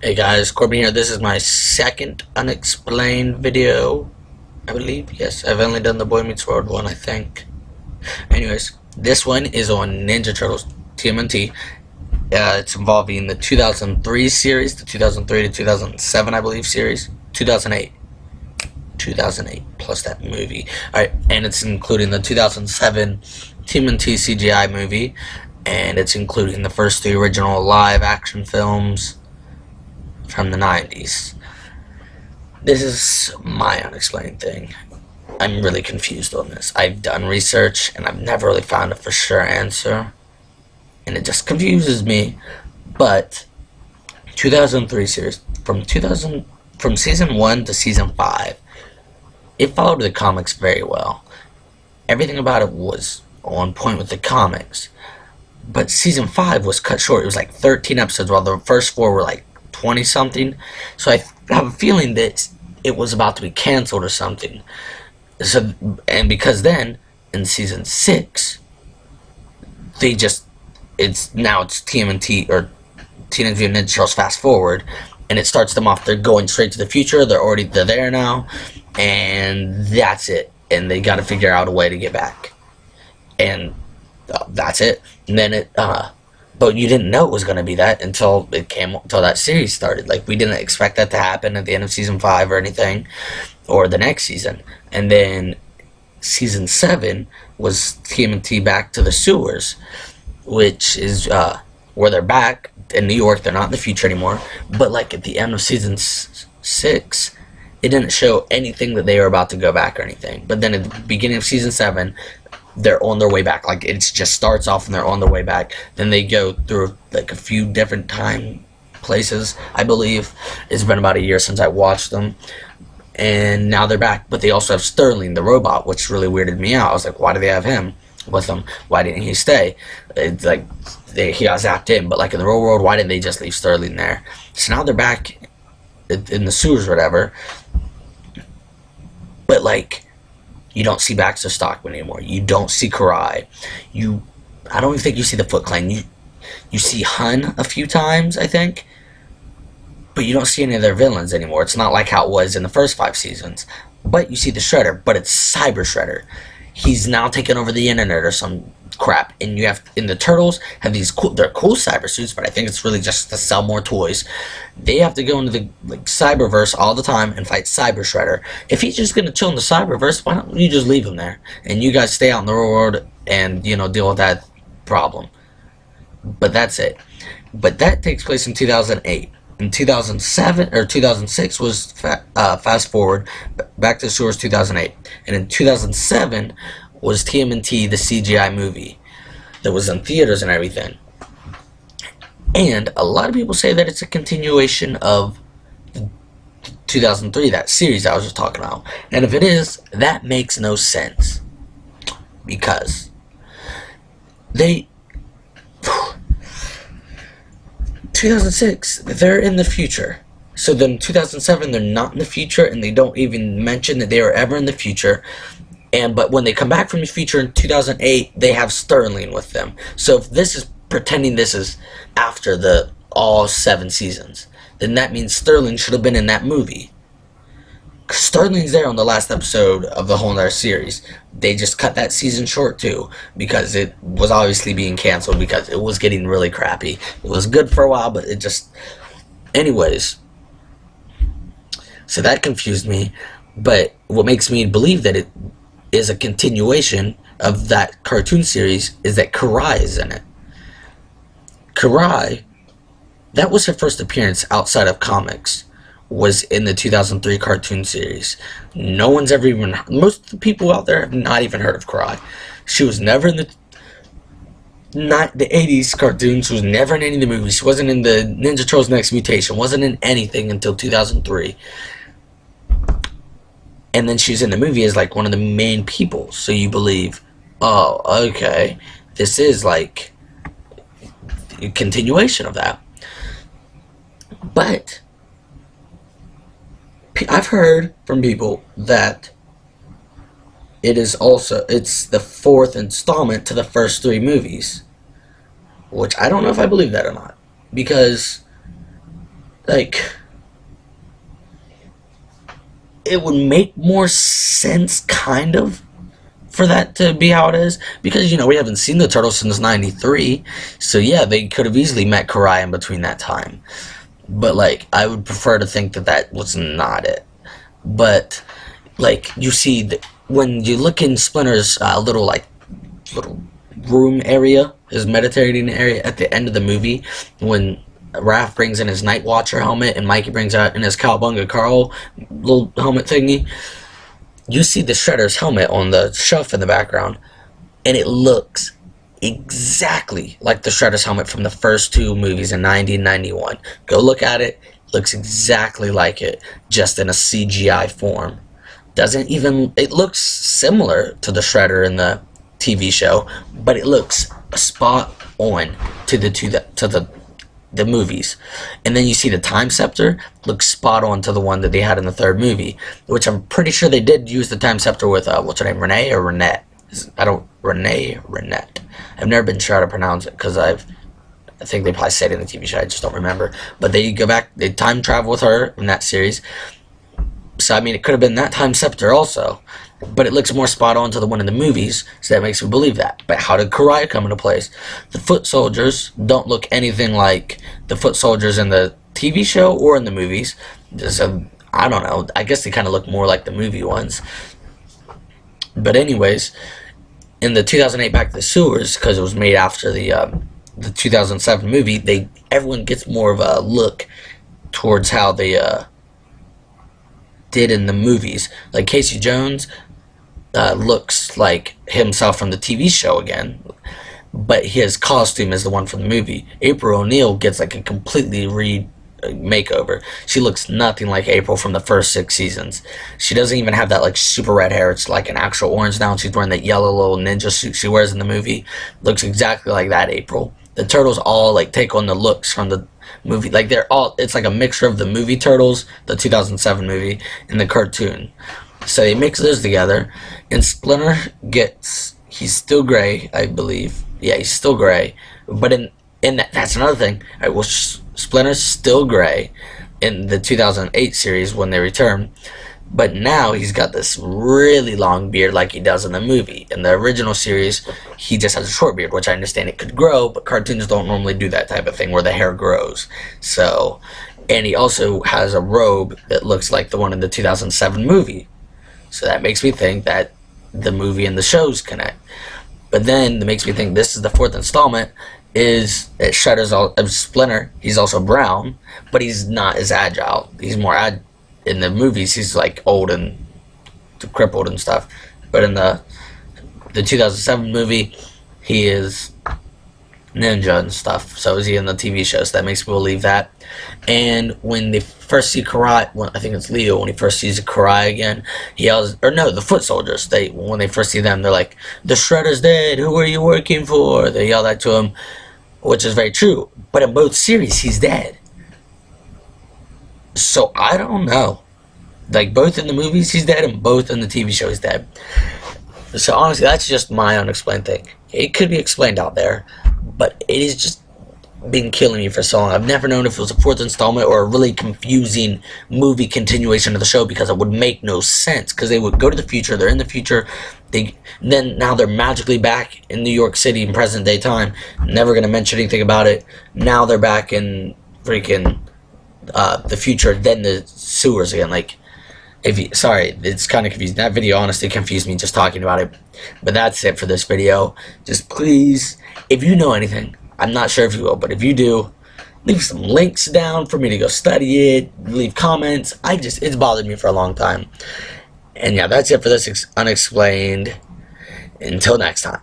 Hey guys, Corbino here. This is my second Unexplained video, I believe. Yes, I've only done the Boy Meets World one, I think. Anyways, this one is on Ninja Turtles TMNT. It's involving the 2003 series, the 2003 to 2007, I believe, series. 2008. 2008, plus that movie. Alright, and it's including the 2007 TMNT CGI movie, and it's including the first three original live action films from the 90s. This is my unexplained thing. I'm really confused on this. I've done research and I've never really found a for sure answer, and it just confuses me. But 2003 series, from season 1 to season 5, it followed the comics very well. Everything about it was on point with the comics. But season 5 was cut short. It was like 13 episodes, while the first 4 were like 20 something. So I have a feeling that it was about to be canceled or something. So, and because then in season 6, it's TMNT, or Teenage Mutant Ninja Turtles Fast Forward, and it starts them off. They're going straight to the future. They're there now, and that's it. And they got to figure out a way to get back, and that's it. And then but you didn't know it was going to be that until that series started. Like, we didn't expect that to happen at the end of season 5 or anything, or the next season. And then season 7 was TMNT Back to the Sewers, which is where they're back in New York. They're not in the future anymore. But like at the end of season 6, it didn't show anything that they were about to go back or anything. But then at the beginning of season 7, they're on their way back. Like, it just starts off and they're on their way back. Then they go through like a few different time places, I believe. It's been about a year since I watched them, and now they're back. But they also have Sterling the robot, which really weirded me out. I was like, why do they have him with them? Why didn't he stay? It's like he got zapped in, but like in the real world, why didn't they just leave Sterling there? So now they're back in the sewers or whatever. But like, you don't see Baxter Stockman anymore. You don't see Karai. I don't even think you see the Foot Clan. You see Hun a few times, I think, but you don't see any of their villains anymore. It's not like how it was in the first 5 seasons. But you see the Shredder, but it's Cyber Shredder. He's now taken over the internet or some crap, and you have, in the Turtles, have these they're cool cyber suits, but I think it's really just to sell more toys. They have to go into the cyberverse all the time and fight Cyber Shredder. If he's just gonna chill in the cyberverse, why don't you just leave him there and you guys stay out in the real world and deal with that problem? But that's it. But that takes place in 2008. In 2007 or 2006 was Fast Forward, Back to the Sewers 2008, and in 2007 was TMNT the CGI movie that was in theaters and everything. And a lot of people say that it's a continuation of 2003, that series I was just talking about. And if it is, that makes no sense, because they 2006, they're in the future. So then 2007, they're not in the future, and they don't even mention that they were ever in the future. But when they come back from the future in 2008, they have Sterling with them. So if this is pretending this is after all 7 seasons, then that means Sterling should have been in that movie. Sterling's there on the last episode of the whole entire series. They just cut that season short too, because it was obviously being canceled because it was getting really crappy. It was good for a while, but it just... Anyways. So that confused me. But what makes me believe that it is a continuation of that cartoon series is that Karai is in it. Karai, that was her first appearance outside of comics, was in the 2003 cartoon series. No one's ever even... Most of the people out there have not even heard of Karai. She was never in the 80s cartoons. She was never in any of the movies. She wasn't in the Ninja Turtles Next Mutation. Wasn't in anything until 2003. And then she's in the movie as like one of the main people. So you believe, oh, okay, this is like a continuation of that. But I've heard from people that it's the 4th installment to the first 3 movies. Which I don't know if I believe that or not. Because like, it would make more sense, kind of, for that to be how it is, because we haven't seen the turtles since '93, so yeah, they could have easily met Karai in between that time. But like, I would prefer to think that that was not it. But like, you see, when you look in Splinter's little room area, his meditating area at the end of the movie, when Raph brings in his Night Watcher helmet and Mikey brings out in his Cowabunga Carl little helmet thingy, you see the Shredder's helmet on the shelf in the background, and it looks exactly like the Shredder's helmet from the first two movies in 1991. Go look at it. Looks exactly like it, just in a CGI form. Doesn't even, it looks similar to the Shredder in the TV show, but it looks spot on to the movies. And then you see the Time Scepter looks spot on to the one that they had in the third movie, which I'm pretty sure they did use the Time Scepter with what's her name, Renee or Renette? Renette. I've never been sure how to pronounce it, because I think they probably said it in the TV show, I just don't remember. But they go back, they time travel with her in that series. So I mean, it could have been that Time Scepter also, but it looks more spot on to the one in the movies, so that makes me believe that. But how did Karai come into place? The foot soldiers don't look anything like the foot soldiers in the TV show or in the movies. So I don't know, I guess they kind of look more like the movie ones. But anyways, in the 2008 Back to the Sewers, because it was made after the 2007 movie, everyone gets more of a look towards how they did in the movies. Like Casey Jones looks like himself from the TV show again, but his costume is the one from the movie. April O'Neil gets like a completely makeover. She looks nothing like April from the first 6 seasons. She doesn't even have that like super red hair. It's like an actual orange now. She's wearing that yellow little ninja suit she wears in the movie. Looks exactly like that April. The turtles all like take on the looks from the movie. Like it's like a mixture of the movie Turtles, the 2007 movie, and the cartoon. So they mix those together, and Splinter he's still gray, I believe. Yeah, he's still gray. But that's another thing. Splinter's still gray in the 2008 series when they return, but now he's got this really long beard like he does in the movie. In the original series, he just has a short beard, which I understand it could grow, but cartoons don't normally do that type of thing where the hair grows. So, and he also has a robe that looks like the one in the 2007 movie. So that makes me think that the movie and the shows connect. But then it makes me think this is the fourth installment, is that Splinter, he's also brown, but he's not as agile. He's more in the movies, he's like old and crippled and stuff. But in the 2007 movie, he is ninja and stuff. So is he in the TV show, so that makes me believe that. And when they first see Karai, I think it's Leo, when he first sees Karai again, he yells, or no, the foot soldiers, when they first see them, they're like, "The Shredder's dead, who are you working for?" They yell that to him, which is very true. But in both series, he's dead. So I don't know. Like, both in the movies he's dead, and both in the TV show he's dead. So honestly, that's just my unexplained thing. It could be explained out there, but it is just been killing me for so long. I've never known if it was a fourth installment or a really confusing movie continuation of the show, because it would make no sense. Because they would go to the future, they're in the future, now they're magically back in New York City in present day time. Never going to mention anything about it. Now they're back in freaking the future, then the sewers again. Like, sorry, it's kind of confusing. That video honestly confused me just talking about it. But that's it for this video. Just please, if you know anything, I'm not sure if you will, but if you do, leave some links down for me to go study it. Leave comments. It's bothered me for a long time. And yeah, that's it for this Unexplained. Until next time.